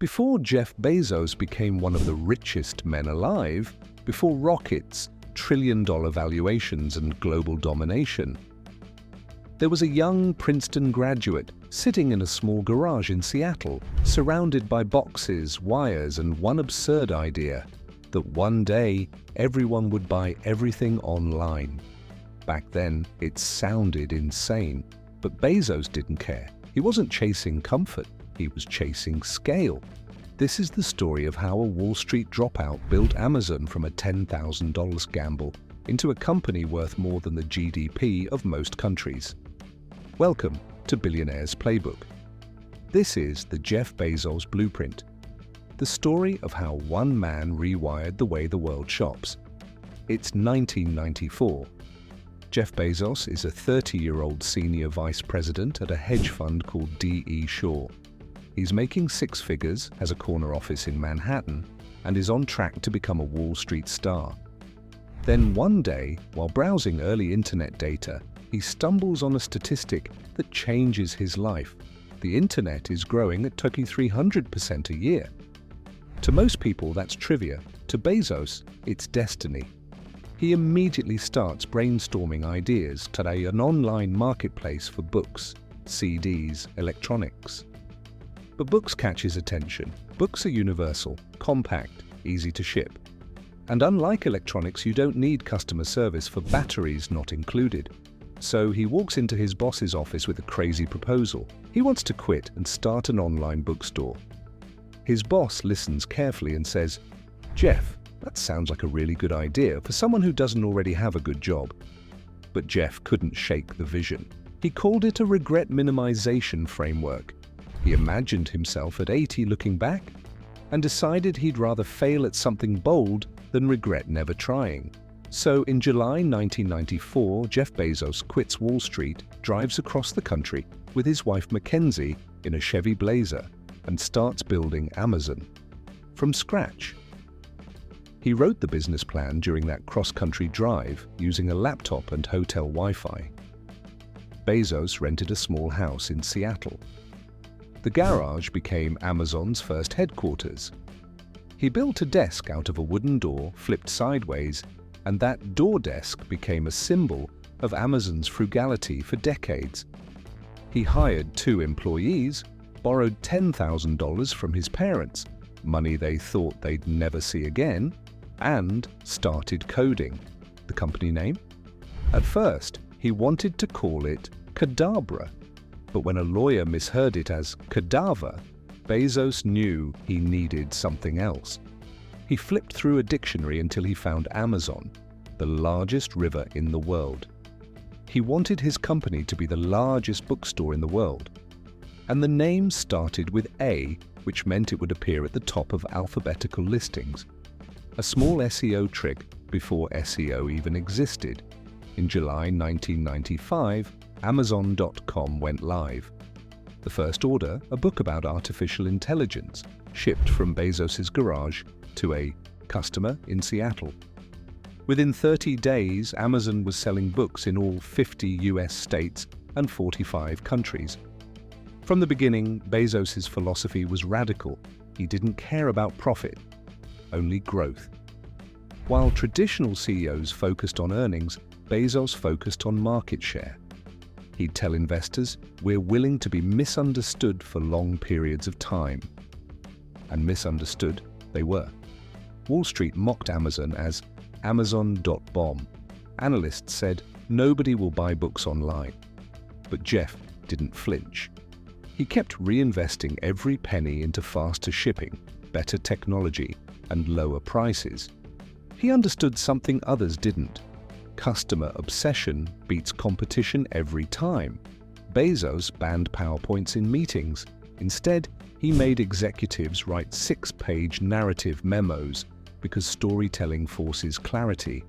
Before Jeff Bezos became one of the richest men alive, before rockets, trillion-dollar valuations, and global domination, there was a young Princeton graduate sitting in a small garage in Seattle, surrounded by boxes, wires, and one absurd idea that one day everyone would buy everything online. Back then, it sounded insane, but Bezos didn't care. He wasn't chasing comfort, he was chasing scale. This is the story of how a Wall Street dropout built Amazon from a $10,000 gamble into a company worth more than the GDP of most countries. Welcome to Billionaires Playbook. This is the Jeff Bezos blueprint, the story of how one man rewired the way the world shops. It's 1994. Jeff Bezos is a 30-year-old senior vice president at a hedge fund called D.E. Shaw. He's making six figures, has a corner office in Manhattan, and is on track to become a Wall Street star. Then one day, while browsing early internet data, he stumbles on a statistic that changes his life. The internet is growing at 300% a year. To most people, that's trivia. To Bezos, it's destiny. He immediately starts brainstorming ideas to an online marketplace for books, CDs, electronics. But books catch his attention. Books are universal, compact, easy to ship. And unlike electronics, you don't need customer service for batteries not included. So he walks into his boss's office with a crazy proposal. He wants to quit and start an online bookstore. His boss listens carefully and says, "Jeff, that sounds like a really good idea for someone who doesn't already have a good job." But Jeff couldn't shake the vision. He called it a regret minimization framework. He imagined himself at 80 looking back and decided he'd rather fail at something bold than regret never trying. So in July 1994, Jeff Bezos quits Wall Street, drives across the country with his wife Mackenzie in a Chevy Blazer, and starts building Amazon from scratch. He wrote the business plan during that cross-country drive using a laptop and hotel Wi-Fi. Bezos rented a small house in Seattle. The garage became Amazon's first headquarters. He built a desk out of a wooden door flipped sideways, and that door desk became a symbol of Amazon's frugality for decades. He hired 2 employees, borrowed $10,000 from his parents, money they thought they'd never see again, and started coding. The company name? At first, he wanted to call it Cadabra, but when a lawyer misheard it as cadaver, Bezos knew he needed something else. He flipped through a dictionary until he found Amazon, the largest river in the world. He wanted his company to be the largest bookstore in the world. And the name started with A, which meant it would appear at the top of alphabetical listings. A small SEO trick before SEO even existed. In July 1995, Amazon.com went live. The first order, a book about artificial intelligence, shipped from Bezos's garage to a customer in Seattle. Within 30 days, Amazon was selling books in all 50 US states and 45 countries. From the beginning, Bezos's philosophy was radical. He didn't care about profit, only growth. While traditional CEOs focused on earnings, Bezos focused on market share. He'd tell investors, "We're willing to be misunderstood for long periods of time." And misunderstood they were. Wall Street mocked Amazon as Amazon.bomb. Analysts said, "Nobody will buy books online." But Jeff didn't flinch. He kept reinvesting every penny into faster shipping, better technology, and lower prices. He understood something others didn't. Customer obsession beats competition every time. Bezos banned PowerPoints in meetings. Instead, he made executives write 6-page narrative memos because storytelling forces clarity.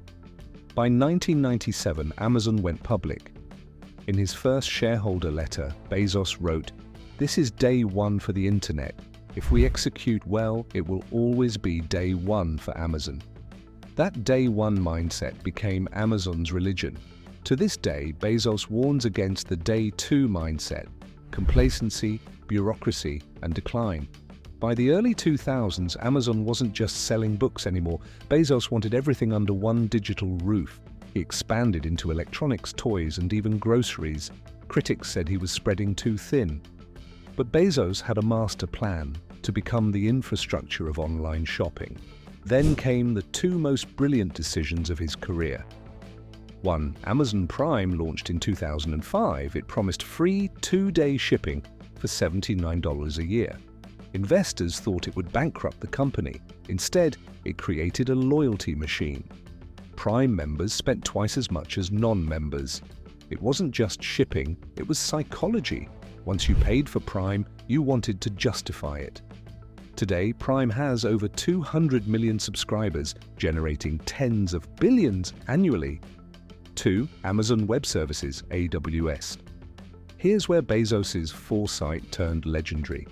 By 1997, Amazon went public. In his first shareholder letter, Bezos wrote, "This is day one for the internet. If we execute well, it will always be day one for Amazon." That day one mindset became Amazon's religion. To this day, Bezos warns against the day two mindset, complacency, bureaucracy, and decline. By the early 2000s, Amazon wasn't just selling books anymore. Bezos wanted everything under one digital roof. He expanded into electronics, toys, and even groceries. Critics said he was spreading too thin. But Bezos had a master plan to become the infrastructure of online shopping. Then came the two most brilliant decisions of his career. 1. Amazon Prime launched in 2005. It promised free 2-day shipping for $79 a year. Investors thought it would bankrupt the company. Instead, it created a loyalty machine. Prime members spent twice as much as non-members. It wasn't just shipping, it was psychology. Once you paid for Prime, you wanted to justify it. Today, Prime has over 200 million subscribers, generating tens of billions annually. 2. Amazon Web Services, AWS. Here's where Bezos' foresight turned legendary.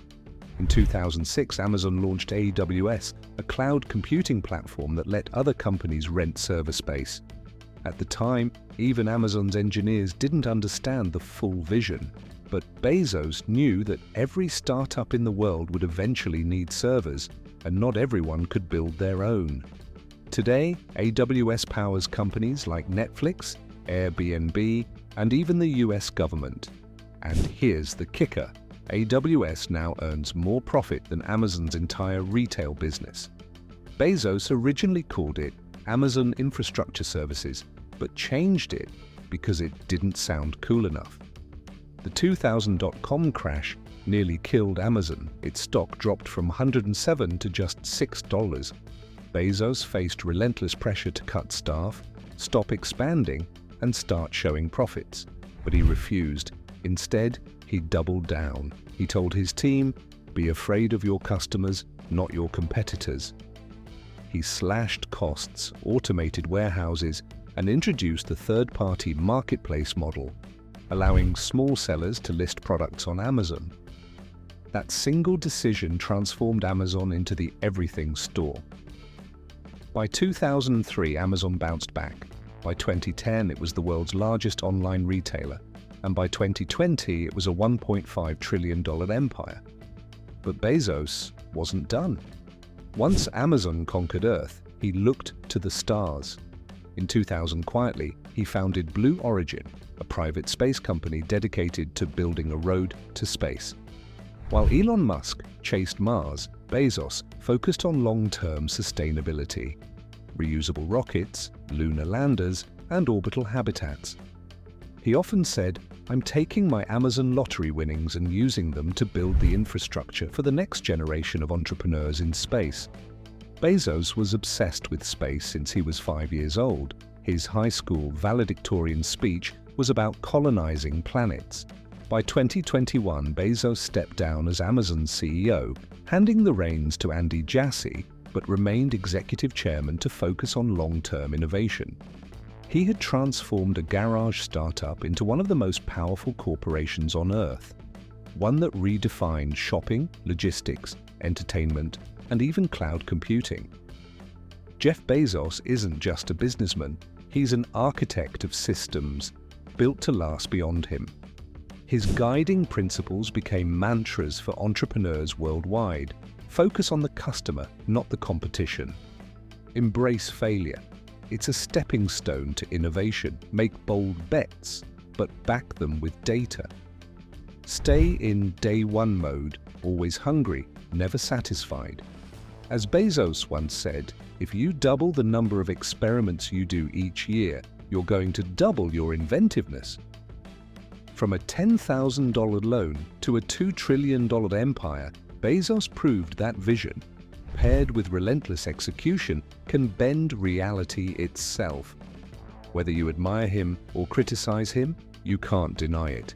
In 2006, Amazon launched AWS, a cloud computing platform that let other companies rent server space. At the time, even Amazon's engineers didn't understand the full vision. But Bezos knew that every startup in the world would eventually need servers, and not everyone could build their own. Today, AWS powers companies like Netflix, Airbnb, and even the US government. And here's the kicker. AWS now earns more profit than Amazon's entire retail business. Bezos originally called it Amazon Infrastructure Services, but changed it because it didn't sound cool enough. The 2000.com crash nearly killed Amazon. Its stock dropped from $107 to just $6. Bezos faced relentless pressure to cut staff, stop expanding, and start showing profits. But he refused. Instead, he doubled down. He told his team, "Be afraid of your customers, not your competitors." He slashed costs, automated warehouses, and introduced the third-party marketplace model, allowing small sellers to list products on Amazon. That single decision transformed Amazon into the everything store. By 2003, Amazon bounced back. By 2010, it was the world's largest online retailer. And by 2020, it was a $1.5 trillion empire. But Bezos wasn't done. Once Amazon conquered Earth, he looked to the stars. In 2000, quietly, he founded Blue Origin, a private space company dedicated to building a road to space. While Elon Musk chased Mars, Bezos focused on long-term sustainability, reusable rockets, lunar landers, and orbital habitats. He often said, "I'm taking my Amazon lottery winnings and using them to build the infrastructure for the next generation of entrepreneurs in space." Bezos was obsessed with space since he was 5 years old. His high school valedictorian speech was about colonizing planets. By 2021, Bezos stepped down as Amazon's CEO, handing the reins to Andy Jassy, but remained executive chairman to focus on long-term innovation. He had transformed a garage startup into one of the most powerful corporations on Earth, one that redefined shopping, logistics, entertainment, and even cloud computing. Jeff Bezos isn't just a businessman, he's an architect of systems built to last beyond him. His guiding principles became mantras for entrepreneurs worldwide. Focus on the customer, not the competition. Embrace failure. It's a stepping stone to innovation. Make bold bets, but back them with data. Stay in day one mode, always hungry, never satisfied. As Bezos once said, if you double the number of experiments you do each year, you're going to double your inventiveness. From a $10,000 loan to a $2 trillion empire, Bezos proved that vision, paired with relentless execution, can bend reality itself. Whether you admire him or criticize him, you can't deny it.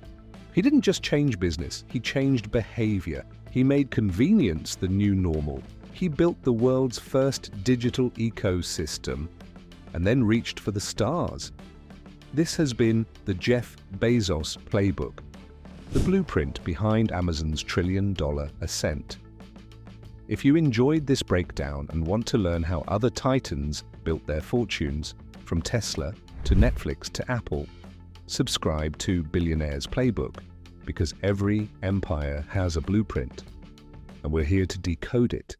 He didn't just change business, he changed behavior. He made convenience the new normal. He built the world's first digital ecosystem and then reached for the stars. This has been the Jeff Bezos Playbook, the blueprint behind Amazon's trillion-dollar ascent. If you enjoyed this breakdown and want to learn how other titans built their fortunes, from Tesla to Netflix to Apple, subscribe to Billionaire's Playbook, because every empire has a blueprint. and we're here to decode it.